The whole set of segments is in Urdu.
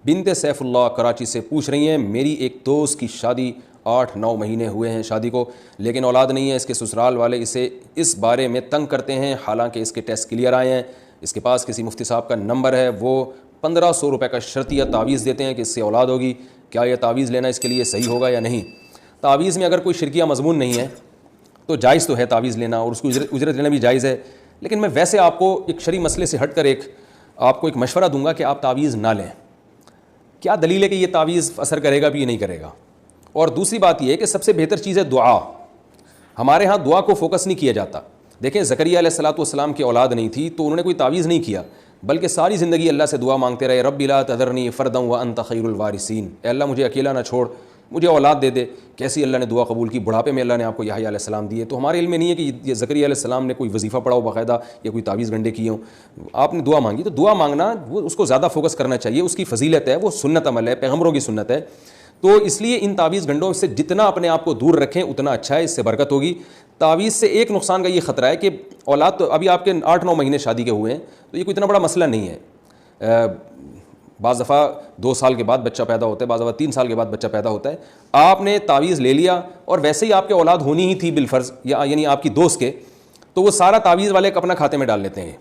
بنت سیف اللہ کراچی سے پوچھ رہی ہیں میری ایک دوست کی شادی 8-9 مہینے ہوئے ہیں شادی کو، لیکن اولاد نہیں ہے. اس کے سسرال والے اسے اس بارے میں تنگ کرتے ہیں، حالانکہ اس کے ٹیسٹ کلیئر آئے ہیں. اس کے پاس کسی مفتی صاحب کا نمبر ہے، وہ 1500 روپے کا شرطیہ تعویذ دیتے ہیں کہ اس سے اولاد ہوگی. کیا یہ تعویذ لینا اس کے لیے صحیح ہوگا یا نہیں؟ تعویذ میں اگر کوئی شرکیہ مضمون نہیں ہے تو جائز تو ہے تعویذ لینا، اور اس کو اجرت لینا بھی جائز ہے. لیکن میں ویسے آپ کو ایک شرعی مسئلے سے ہٹ کر آپ کو ایک مشورہ دوں گا کہ آپ تعویذ نہ لیں. کیا دلیل ہے کہ یہ تعویذ اثر کرے گا بھی نہیں کرے گا؟ اور دوسری بات یہ ہے کہ سب سے بہتر چیز ہے دعا. ہمارے ہاں دعا کو فوکس نہیں کیا جاتا. دیکھیں زکریا علیہ الصلوۃ والسلام کی اولاد نہیں تھی تو انہوں نے کوئی تعویذ نہیں کیا، بلکہ ساری زندگی اللہ سے دعا مانگتے رہے، رب لا تذرنی فردا وانت خیر الوارثین، اے اللہ مجھے اکیلا نہ چھوڑ، مجھے اولاد دے دے. کیسی اللہ نے دعا قبول کی، بڑھاپے میں اللہ نے آپ کو یحییٰ علیہ السلام دیے. تو ہمارے علم میں نہیں ہے کہ یہ زکریا علیہ السلام نے کوئی وظیفہ پڑھا ہو باقاعدہ یا کوئی تعویذ گنڈے کیے ہوں. آپ نے دعا مانگی تو دعا مانگنا وہ اس کو زیادہ فوکس کرنا چاہیے، اس کی فضیلت ہے، وہ سنت عمل ہے، پیغمبروں کی سنت ہے. تو اس لیے ان تعویذ گنڈوں سے جتنا اپنے آپ کو دور رکھیں اتنا اچھا ہے، اس سے برکت ہوگی. تعویذ سے ایک نقصان کا یہ خطرہ ہے کہ اولاد تو ابھی آپ کے 8-9 مہینے شادی کے ہوئے ہیں تو یہ کوئی اتنا بڑا مسئلہ نہیں ہے. بعض دفعہ 2 سال کے بعد بچہ پیدا ہوتا ہے، بعض دفعہ 3 سال کے بعد بچہ پیدا ہوتا ہے. آپ نے تعویذ لے لیا اور ویسے ہی آپ کے اولاد ہونی ہی تھی بالفرض، یعنی آپ کی دوست کے، تو وہ سارا تعویذ والے اپنا کھاتے میں ڈال لیتے ہیں.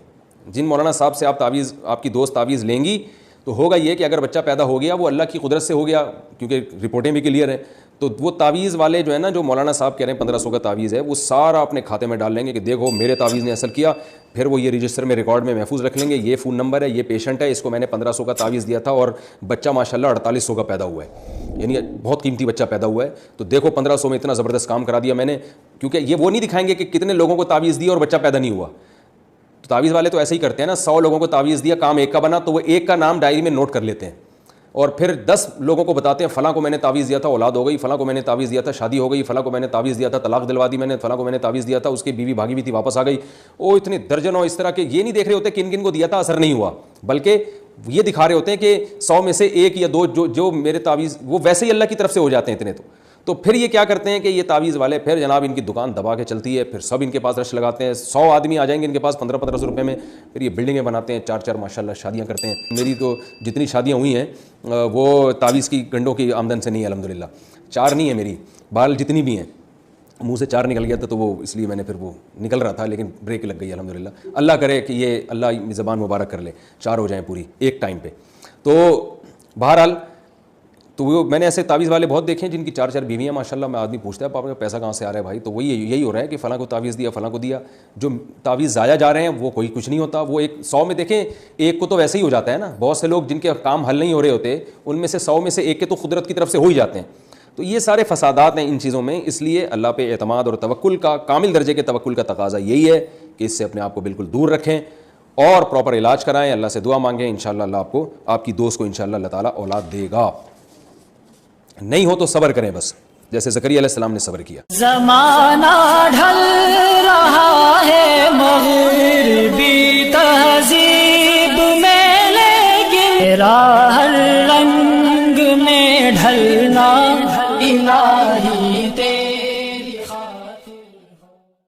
جن مولانا صاحب سے آپ کی دوست تعویذ لیں گی تو ہوگا یہ کہ اگر بچہ پیدا ہو گیا وہ اللہ کی قدرت سے ہو گیا، کیونکہ رپورٹیں بھی کلیئر ہیں. تو وہ تعویذ والے جو ہے نا، جو مولانا صاحب کہہ رہے ہیں 1500 کا تعویذ ہے، وہ سارا اپنے کھاتے میں ڈال لیں گے کہ دیکھو میرے تعویذ نے اثر کیا. پھر وہ یہ رجسٹر میں ریکارڈ میں محفوظ رکھ لیں گے، یہ فون نمبر ہے، یہ پیشنٹ ہے، اس کو میں نے 1500 کا تعویذ دیا تھا اور بچہ ماشاءاللہ 4800 کا پیدا ہوا ہے، یعنی بہت قیمتی بچہ پیدا ہوا ہے. تو دیکھو 1500 میں اتنا زبردست کام کرا دیا میں نے. کیونکہ یہ وہ نہیں دکھائیں گے کہ کتنے لوگوں کو تعویذ دیا اور بچہ پیدا نہیں ہوا. تو تعویذ والے تو ایسے ہی کرتے ہیں نا، 100 لوگوں کو تعویذ دیا، کام ایک کا بنا تو وہ ایک کا نام ڈائری میں نوٹ کر لیتے ہیں اور پھر 10 لوگوں کو بتاتے ہیں فلاں کو میں نے تعویذ دیا تھا اولاد ہو گئی، فلاں کو میں نے تعویذ دیا تھا شادی ہو گئی، فلاں کو میں نے تعویذ دیا تھا طلاق دلوا دی میں نے، فلاں کو میں نے تعویذ دیا تھا اس کی بیوی بھاگی بھی تھی واپس آ گئی. وہ اتنے درجنوں اس طرح کے یہ نہیں دیکھ رہے ہوتے کن کن کو دیا تھا اثر نہیں ہوا، بلکہ یہ دکھا رہے ہوتے ہیں کہ 100 میں سے 1 یا 2 جو میرے تعویذ وہ ویسے ہی اللہ کی طرف سے ہو جاتے ہیں اتنے. تو پھر یہ کیا کرتے ہیں کہ یہ تعویذ والے پھر جناب ان کی دکان دبا کے چلتی ہے، پھر سب ان کے پاس رش لگاتے ہیں. 100 آدمی آ جائیں گے ان کے پاس 1500 روپے میں، پھر یہ بلڈنگیں بناتے ہیں، 4 ماشاءاللہ شادیاں کرتے ہیں. میری تو جتنی شادیاں ہوئی ہیں وہ تعویذ کی گنڈوں کی آمدن سے نہیں ہے الحمدللہ. 4 نہیں ہے میری، بہرحال جتنی بھی ہیں منہ سے 4 نکل گیا تھا تو وہ اس لیے میں نے پھر وہ نکل رہا تھا لیکن بریک لگ گئی الحمدللہ. اللہ کرے کہ یہ اللہ زبان مبارک کر لے 4 ہو جائیں پوری ایک ٹائم پہ. تو بہرحال تو وہ میں نے ایسے تعویذ والے بہت دیکھے ہیں جن کی 4 بیویاں ماشاءاللہ. میں آدمی پوچھتا ہے آپ کا پیسہ کہاں سے آ رہا ہے بھائی؟ تو وہی یہی ہو رہا ہے کہ فلاں کو تعویذ دیا فلاں کو دیا. جو تعویذ ضائع جا رہے ہیں وہ کوئی کچھ نہیں ہوتا. وہ 100 میں دیکھیں 1 کو تو ویسے ہی ہو جاتا ہے نا. بہت سے لوگ جن کے کام حل نہیں ہو رہے ہوتے ان میں سے 100 میں سے 1 کے تو قدرت کی طرف سے ہو ہی جاتے ہیں. تو یہ سارے فسادات ہیں ان چیزوں میں. اس لیے اللہ پہ اعتماد اور توکل کا کامل درجے کے توکل کا تقاضا یہی ہے کہ اس سے اپنے آپ کو بالکل دور رکھیں اور پراپر علاج کرائیں، اللہ سے دعا مانگیں. انشاءاللہ اللہ آپ کو آپ کی دوست کو انشاءاللہ اللہ تعالیٰ اولاد دے گا. نہیں ہو تو صبر کریں بس، جیسے زکریا علیہ السلام نے صبر کیا. زمانہ ڈھل رہا ہے مغربی تہذیب میں، لیکن ہر رنگ میں ڈھلنا